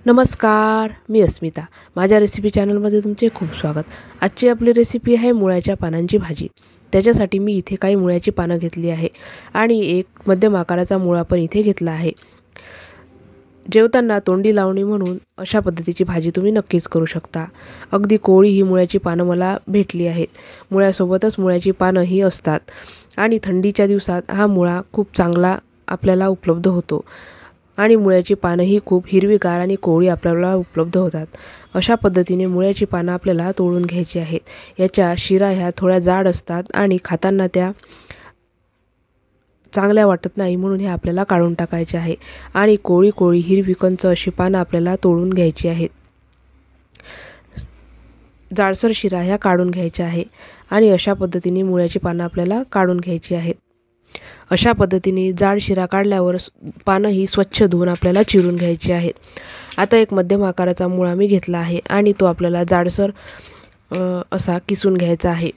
नमस्कार, मी अस्मिता. माझ्या रेसिपी चॅनलमध्ये तुमचे खूप स्वागत. आजची आपली रेसिपी आहे मुळ्याच्या पानांची भाजी. त्याच्यासाठी मी इथे काही मुळ्याची पानं घेतली आहे आणि एक मध्यम आकाराचा मुळा पण इथे घेतला आहे. जेवताना तोंडी लावणी म्हणून अशा पद्धतीची भाजी तुम्ही नक्कीच करू शकता. अगदी कोवळी ही मुळ्याची पानं मला भेटली आहेत. मुळ्यासोबतच मुळ्याची पानं ही असतात आणि थंडीच्या दिवसात हा मुळा खूप चांगला आपल्याला उपलब्ध होतो. आणि मुळ्याची पानं ही खूप हिरवीगार आणि कोवळी आपल्याला उपलब्ध होतात. अशा पद्धतीने मुळ्याची पानं आपल्याला तोडून घ्यायची आहेत. याच्या शिरा ह्या थोड्या जाड असतात आणि खाताना त्या चांगल्या वाटत नाही, म्हणून हे आपल्याला काढून टाकायचे आहे. आणि कोवळी कोवळी हिरवी कंच अशी पानं आपल्याला तोडून घ्यायची आहेत. जाडसर शिरा ह्या काढून घ्यायच्या आहे आणि अशा पद्धतीने मुळ्याची पानं आपल्याला काढून घ्यायची आहेत. अशा पद्धतीने जाड शिरा काढल्यावर पानं ही स्वच्छ धुवून आपल्याला चिरून घ्यायची आहेत. आता एक मध्यम आकाराचा मुळा मी घेतला आहे आणि तो आपल्याला जाडसर असा किसून घ्यायचा आहे.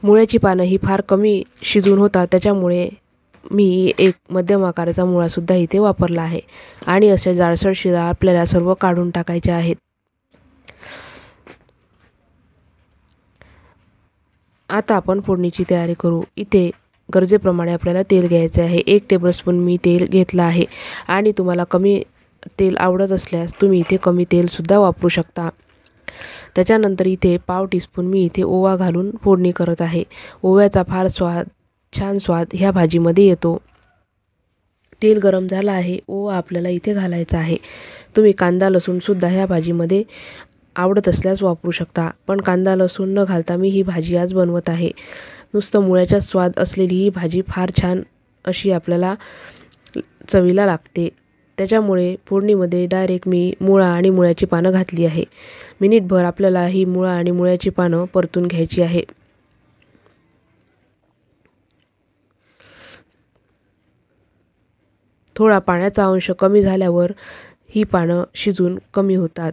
मुळ्याची पानं ही फार कमी शिजून होतात, त्याच्यामुळे मी एक मध्यम आकाराचा मुळासुद्धा इथे वापरला आहे. आणि असे जाडसर शिरा आपल्याला सर्व काढून टाकायचे आहेत. आता आपण फोडणीची तयारी करू. इथे गरजेप्रमाणे आपल्याला तेल घ्यायचे आहे. 1 टेबलस्पून मी तेल घेतलं आहे आणि तुम्हाला कमी तेल आवडत असल्यास तुम्ही इथे कमी तेलसुद्धा वापरू शकता. त्याच्यानंतर इथे पाव टीस्पून मी इथे ओवा घालून फोडणी करत आहे. ओव्याचा फार छान स्वाद ह्या भाजीमध्ये येतो. तेल गरम झालं आहे. ओवा आपल्याला इथे घालायचा आहे. तुम्ही कांदा लसूणसुद्धा ह्या भाजीमध्ये आवडत असल्यास वापरू शकता, पण कांदा लसूण न घालता मी ही भाजी आज बनवत आहे. नुसतं मुळ्याचा स्वाद असलेली ही भाजी फार छान अशी आपल्याला चवीला लागते. त्याच्यामुळे फोडणीमध्ये डायरेक्ट मी मुळा आणि मुळ्याची पानं घातली आहे. मिनिटभर आपल्याला ही मुळा आणि मुळ्याची पानं परतून घ्यायची आहे. थोडा पाण्याचा अंश कमी झाल्यावर ही पानं शिजून कमी होतात.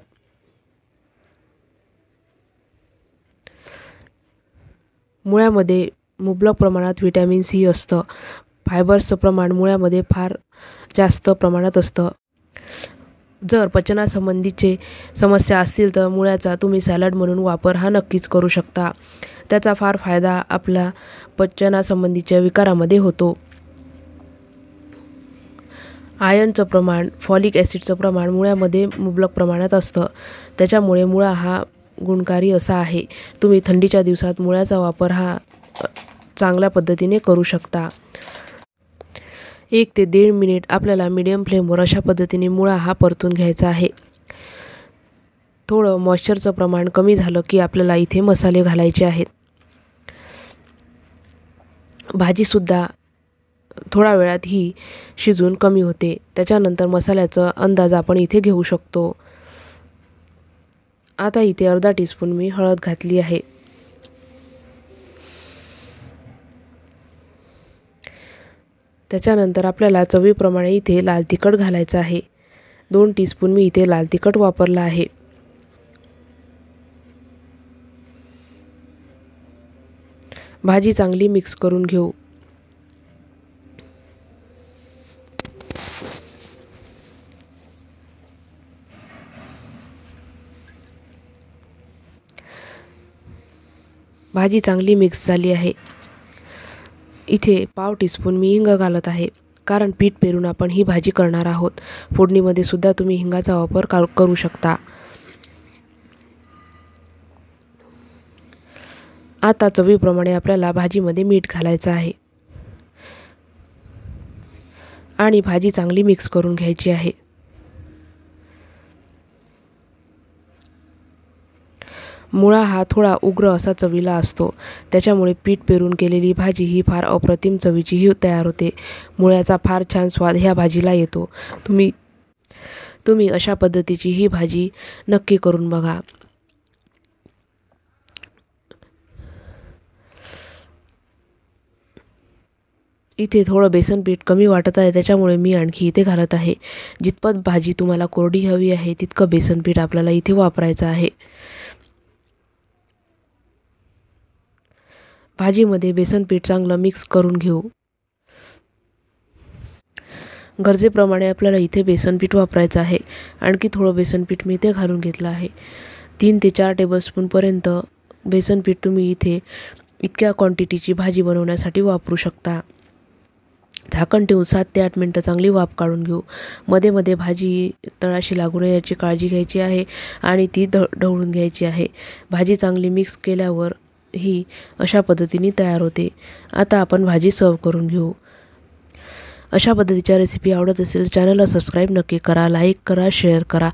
मुळ्यामध्ये मुबलक प्रमाणात व्हिटॅमिन सी असतं. फायबर्सचं प्रमाण मुळ्यामध्ये फार जास्त प्रमाणात असतं. जर पचनासंबंधीचे समस्या असतील तर मुळ्याचा तुम्ही सॅलड म्हणून वापर हा नक्कीच करू शकता. त्याचा फार फायदा आपल्या पचनासंबंधीच्या विकारामध्ये होतो. आयर्नचं प्रमाण, फॉलिक ॲसिडचं प्रमाण मुळ्यामध्ये मुबलक प्रमाणात असतं. त्याच्यामुळे मुळा हा गुणकारी असा आहे. तुम्ही थंडीच्या दिवसात मुळ्याचा वापर हा चांगल्या पद्धतीने करू शकता. 1 ते 1.5 मिनिट आपल्याला मीडियम फ्लेमवर अशा पद्धतीने मुळा हा परतून घ्यायचा आहे. थोडं मॉइश्चरचं प्रमाण कमी झालं की आपल्याला इथे मसाले घालायचे आहेत. भाजीसुद्धा थोड्या वेळात ही शिजून कमी होते. त्याच्यानंतर मसाल्याचा अंदाज आपण इथे घेऊ शकतो. आता इथे अर्धा टीस्पून मी हळद घातली आहे. त्याच्यानंतर आपल्याला चवीप्रमाणे इथे लाल तिखट घालायचं आहे. 2 टीस्पून मी इथे लाल तिखट वापरला आहे. भाजी चांगली मिक्स करून घेऊ. भाजी चांगली मिक्स झाली आहे. इथे पाव टीस्पून मी हिंग घालत आहे, कारण पीठ पेरून आपण ही भाजी करणार आहोत. फोडणीमध्ये सुद्धा तुम्ही हिंगाचा वापर करू शकता. आता चवीप्रमाणे आपल्याला भाजीमध्ये मीठ घालायचं आहे आणि भाजी चांगली मिक्स करून घ्यायची आहे. मुळा हा थोडा उग्र असा चवीला असतो. त्याच्यामुळे पीठ पेरून केलेली भाजी ही फार अप्रतिम चवीची ही तयार होते. मुळ्याचा फार छान स्वाद ह्या भाजीला येतो. तुम्ही अशा पद्धतीची ही भाजी नक्की करून बघा. इथे थोडं बेसन पीठ कमी वाटत आहे, त्याच्यामुळे मी आणखी इथे घालत आहे. जितपत भाजी तुम्हाला कोरडी हवी आहे तितकं बेसन पीठ आपल्याला इथे वापरायचं आहे. भाजीमध्ये बेसन पीठ चांगलं मिक्स करून घेऊ. गरजेप्रमाणे आपल्याला इथे बेसन पीठ वापरायचं आहे. आणखी थोडं बेसन पीठ मी इथे घालून घेतलं आहे. 3 ते 4 टेबलस्पूनपर्यंत बेसन पीठ तुम्ही इथे इतक्या क्वांटिटीची भाजी बनवण्यासाठी वापरू शकता. झाकण ठेवून 7 ते 8 मिनटं चांगली वाफ काढून घेऊ. मध्ये मध्ये भाजी तळाशी लागू नये याची काळजी घ्यायची आहे आणि ती ढवळून घ्यायची आहे. भाजी चांगली मिक्स केल्यावर ही अशा पद्धतीने तयार होते. आता आपण भाजी सर्व करून घेऊ. अशा पद्धतीच्या रेसिपी आवडत असेल चॅनलला सबस्क्राईब नक्की करा, लाईक करा, शेअर करा.